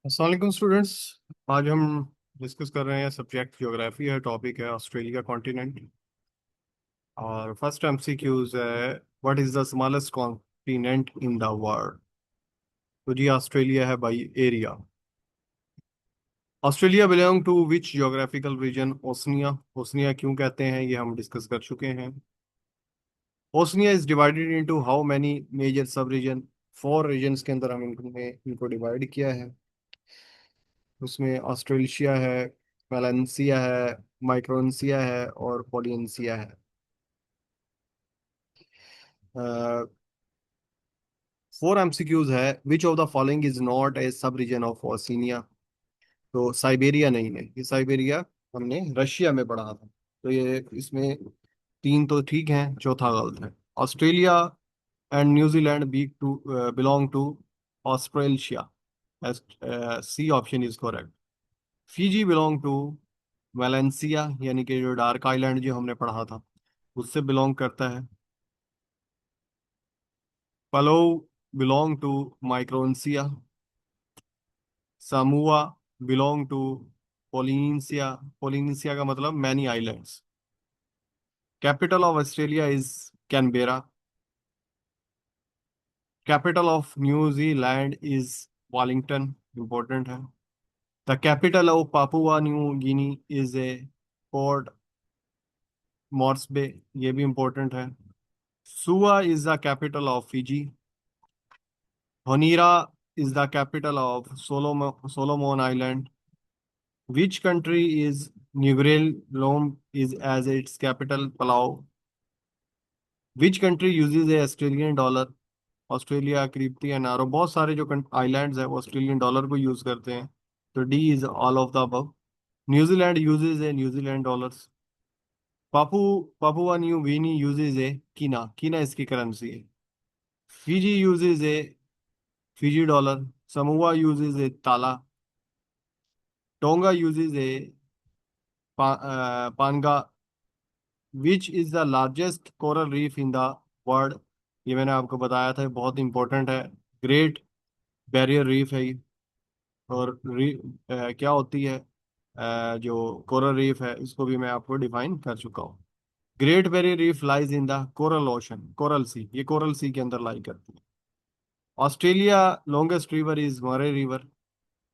अस्सलाम वालेकुम स्टूडेंट्स। आज हम डिस्कस कर रहे हैं सब्जेक्ट ज्योग्राफी है, टॉपिक है ऑस्ट्रेलिया कॉन्टिनेंट। और फर्स्ट एमसीक्यूज है, what is the smallest continent in the world. तो जी ऑस्ट्रेलिया है by area. Australia belong to which geographical region? Oceania. Oceania क्यों कहते हैं ये हम डिस्कस कर चुके हैं। Oceania is divided into how many major sub region? 4 regions के अंदर हम इनको डिवाइड किया है। उसमें ऑस्ट्रेलिया है, वेलेंसिया है, माइक्रोनेशिया है और पोलिनेशिया है। फोर एमसीक्यूज है, which of the following is not a सब रीजन ऑफ ओशिनिया? तो साइबेरिया नहीं है, ये साइबेरिया हमने रशिया में पढ़ा था। तो ये इसमें तीन तो ठीक है, चौथा गलत है। Australia and New Zealand belong to Australia. C option is correct. Fiji belong to Valencia, यानी कि जो डार्क आइलैंड जो हमने पढ़ा था उससे बिलोंग करता है। Palau belong to Micronesia. Samoa belong to Polynesia. Polynesia का मतलब many islands. Capital of Australia is Canberra. Capital of New Zealand is Wellington, important है। The capital of Papua New Guinea is a Port Moresby, ये भी important है। Suva is the capital of Fiji. Honira is the capital of Solomon Island. Which country is Negril is as its capital Palau? Which country uses a Australian dollar? Australia, Kiribati and Nauru, बहुत सारे जो islands हैं वो Australian dollar को use करते हैं। तो D is all of the above. New Zealand uses a New Zealand dollars. Papua Papua New Guinea uses a kina, kina इसकी करेंसी है। Fiji uses a Fiji dollar. Samoa uses a tala. Tonga uses a paanga. Which is the largest coral reef in the world? ये मैंने आपको बताया था, बहुत important है। Great Barrier reef है ये। और क्या होती है जो कोरल रीफ है, इसको भी मैं आपको डिफाइन कर चुका हूँ। Great Barrier Reef lies in the coral ocean, Coral Sea, ये कोरल सी के अंदर लाई करती है। Australia longest river is Murray River.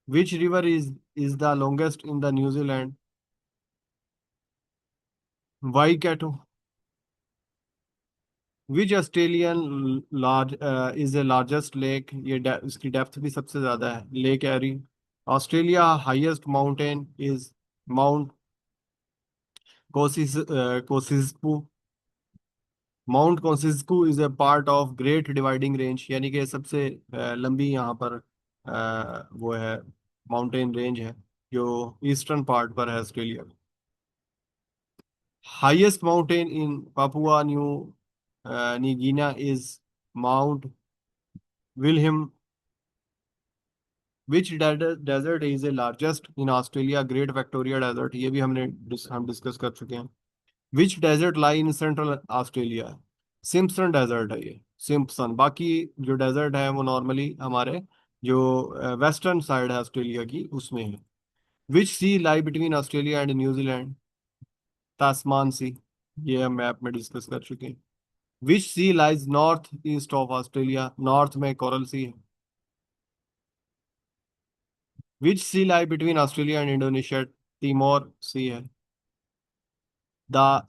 Which river is the longest in the New Zealand? Waikato. Which Australian large is the largest lake? ये इसकी depth भी सबसे ज्यादा है, Lake Eyre. Australia highest mountain is Mount Kosciuszko. Mount Kosciuszko is a part of Great Dividing Range, यानी कि सबसे लंबी यहाँ पर वो है, माउंटेन रेंज है जो ईस्टर्न पार्ट पर है ऑस्ट्रेलिया में। Highest mountain in Papua New Guinea is Mount Wilhelm. Which desert is a largest in Australia? Great Victoria Desert, ये भी हम डिस्कस कर चुके हैं। Which desert lie in central Australia? Simpson Desert है ये, सिम्पसन। बाकी जो डेजर्ट है वो नॉर्मली हमारे जो वेस्टर्न साइड है ऑस्ट्रेलिया की उसमें है। Which sea lie between Australia and New Zealand? Tasman Sea, ये हम मैप में डिस्कस कर चुके हैं। Which sea lies north east of Australia? North में कोरल सी है। Which sea lie between Australia and Indonesia? Timor Sea है। The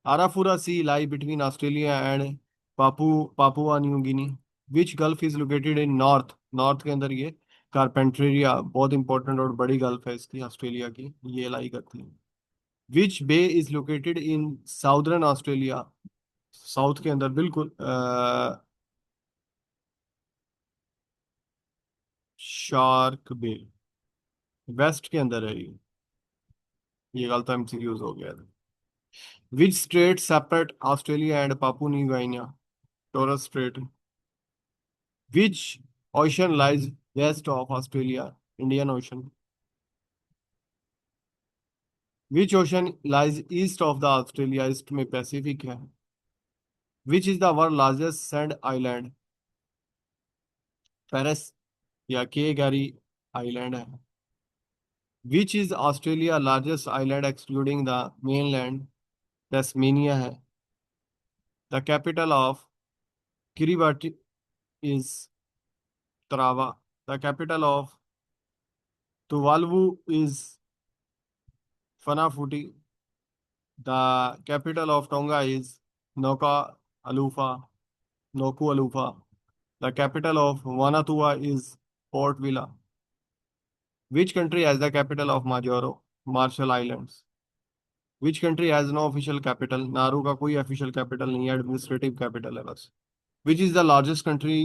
Arafura Sea lie between Australia and Papua New Guinea. Which gulf is located in north? North के अंदर ये कारपेंटरिया, बहुत important और बड़ी gulf है इसकी, ऑस्ट्रेलिया की, ये लाई करती है। Which bay is located in southern Australia? South के अंदर बिल्कुल, शार्क बे वेस्ट के अंदर है ये गलत एमसीक्यूज हो गया था। Which strait separate Australia and Papua New Guinea? Torres Strait. Which ocean lies west of Australia? Indian Ocean. Which ocean lies east of the Australia? East में Pacific है। Which is the world largest sand island? Paris या के Gary island है। Which is Australia largest island excluding the mainland? Tasmania है। The capital of Kiribati is Tarawa. The capital of Tuvalu is Funafuti. The capital of Tonga is Noka Alufa, Noku Alufa. The capital of Vanuatu is Port Vila. Which country has the capital of Majuro, Marshall Islands? Which country has no official capital? नारू का कोई official capital नहीं है, administrative capital है बस. Which is the largest country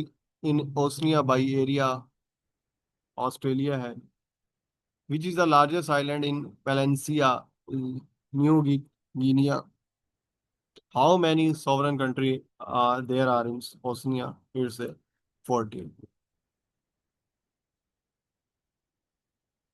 in Oceania by area? Australia है. Which is the largest island in Valencia, New Guinea? How many sovereign country there are in Oceania? It's 14.